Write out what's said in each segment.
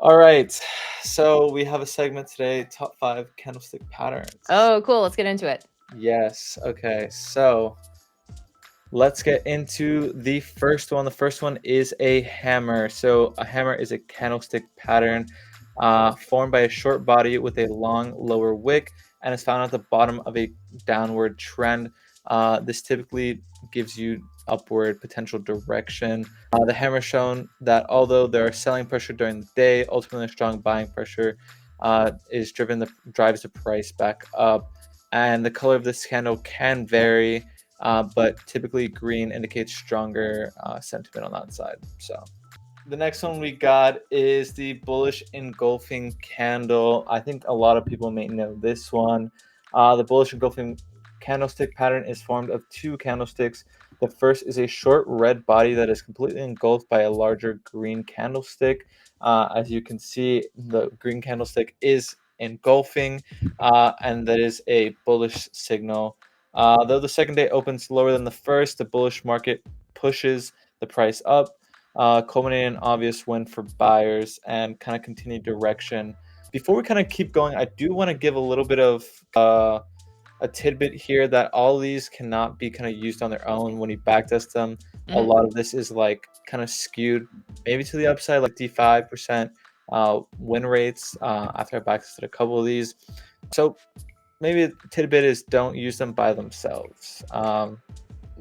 All right, so we have a segment today, top 5 candlestick patterns. Oh, cool. Let's get into it. Yes, okay, so let's get into the first one. The first one is a hammer. So a hammer is a candlestick pattern formed by a short body with a long lower wick and is found at the bottom of a downward trend. This typically gives you upward potential direction. The hammer shown that although there are selling pressure during the day, ultimately a strong buying pressure drives the price back up. And the color of this candle can vary, but typically green indicates stronger sentiment on that side. So the next one we got is the bullish engulfing candle. I think a lot of people may know this one. The bullish engulfing candlestick pattern is formed of two candlesticks. The first is a short red body that is completely engulfed by a larger green candlestick. As you can see, the green candlestick is engulfing, and that is a bullish signal. Though the second day opens lower than the first, the bullish market pushes the price up, culminating in an obvious win for buyers and kind of continued direction. Before we kind of keep going, I do want to give a little bit of a tidbit here that all these cannot be kind of used on their own when you backtest them. A lot of this is like kind of skewed maybe to the upside, like D5% win rates after I backtested a couple of these. So maybe a tidbit is don't use them by themselves.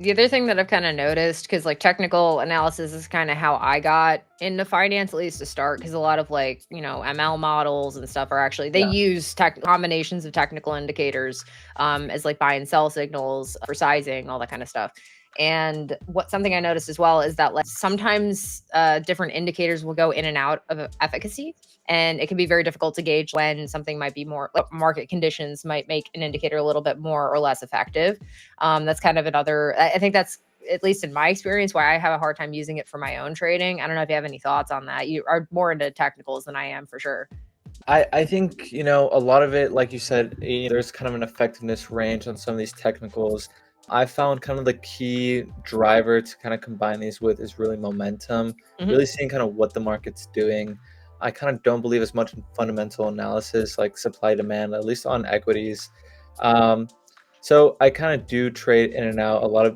The other thing that I've kind of noticed, because like technical analysis is kind of how I got into finance, at least to start, because a lot of like, ML models and stuff are actually, they use combinations of technical indicators as like buy and sell signals for sizing, all that kind of stuff. And something I noticed as well is that like sometimes different indicators will go in and out of efficacy, and it can be very difficult to gauge when something might be more like market conditions might make an indicator a little bit more or less effective. That's kind of another. I think that's, at least in my experience, why I have a hard time using it for my own trading. I don't know if you have any thoughts on that. You are more into technicals than I am, for sure. I think, a lot of it, like you said, there's kind of an effectiveness range on some of these technicals. I found kind of the key driver to kind of combine these with is really momentum, really seeing kind of what the market's doing. I kind of don't believe as much in fundamental analysis like supply demand, at least on equities. So I kind of do trade in and out. A lot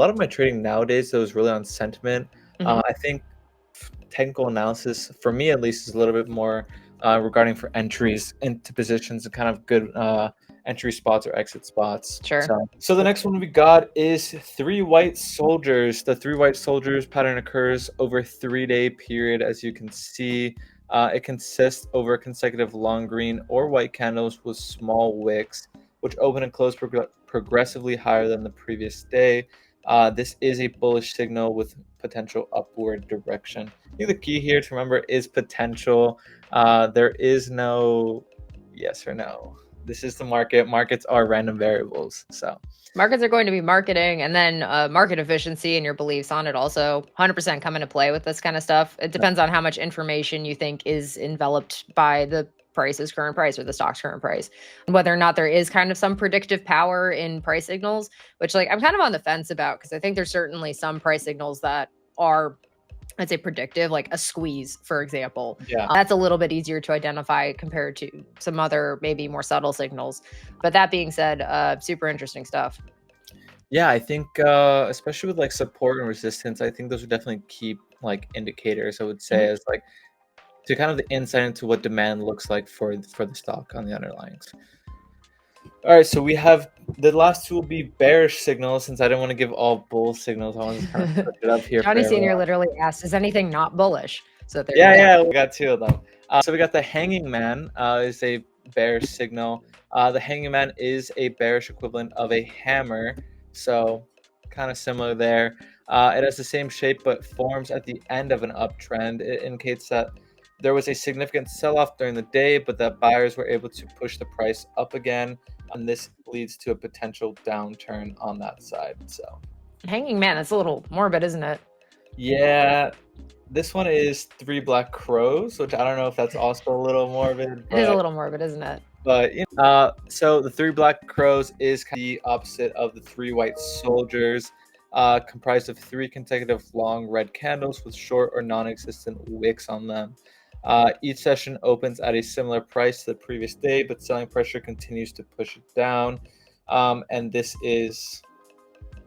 of my trading nowadays, though, is really on sentiment. I think technical analysis, for me at least, is a little bit more regarding for entries into positions and kind of good entry spots or exit spots. Sure. So the next one we got is three white soldiers. The three white soldiers pattern occurs over a 3-day period. As you can see, it consists over consecutive long green or white candles with small wicks, which open and close progressively higher than the previous day. This is a bullish signal with potential upward direction. I think the key here to remember is potential. There is no yes or no. This is the market. Markets are random variables. So markets are going to be marketing, and then market efficiency and your beliefs on it also 100% come into play with this kind of stuff. It depends on how much information you think is enveloped by the price's current price or the stock's current price, and whether or not there is kind of some predictive power in price signals, which like I'm kind of on the fence about, because I think there's certainly some price signals that are, I'd say, predictive, like a squeeze, for example. That's a little bit easier to identify compared to some other maybe more subtle signals. But that being said, super interesting stuff. Yeah, I think especially with like support and resistance, I think those are definitely key like indicators, I would say, as like to kind of the insight into what demand looks like for the stock on the underlyings. All right, so we have the last two will be bearish signals. Since I didn't want to give all bull signals, I want to kind of put it up here. Johnny Senior literally asked, "Is anything not bullish?" So there. Yeah, we got two of them. So we got the hanging man is a bearish signal. The hanging man is a bearish equivalent of a hammer, so kind of similar there. It has the same shape but forms at the end of an uptrend. It indicates that there was a significant sell-off during the day, but that buyers were able to push the price up again, and this leads to a potential downturn on that side. So hanging man, that's a little morbid, isn't it? Yeah, this one is three black crows, which I don't know if that's also a little morbid. It is a little morbid, isn't it? But so the three black crows is kind of the opposite of the three white soldiers, comprised of three consecutive long red candles with short or non-existent wicks on them. Each session opens at a similar price to the previous day, but selling pressure continues to push it down. And this is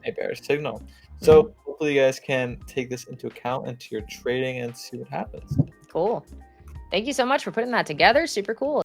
a bearish signal. So hopefully you guys can take this into account into your trading and see what happens. Cool. Thank you so much for putting that together. Super cool.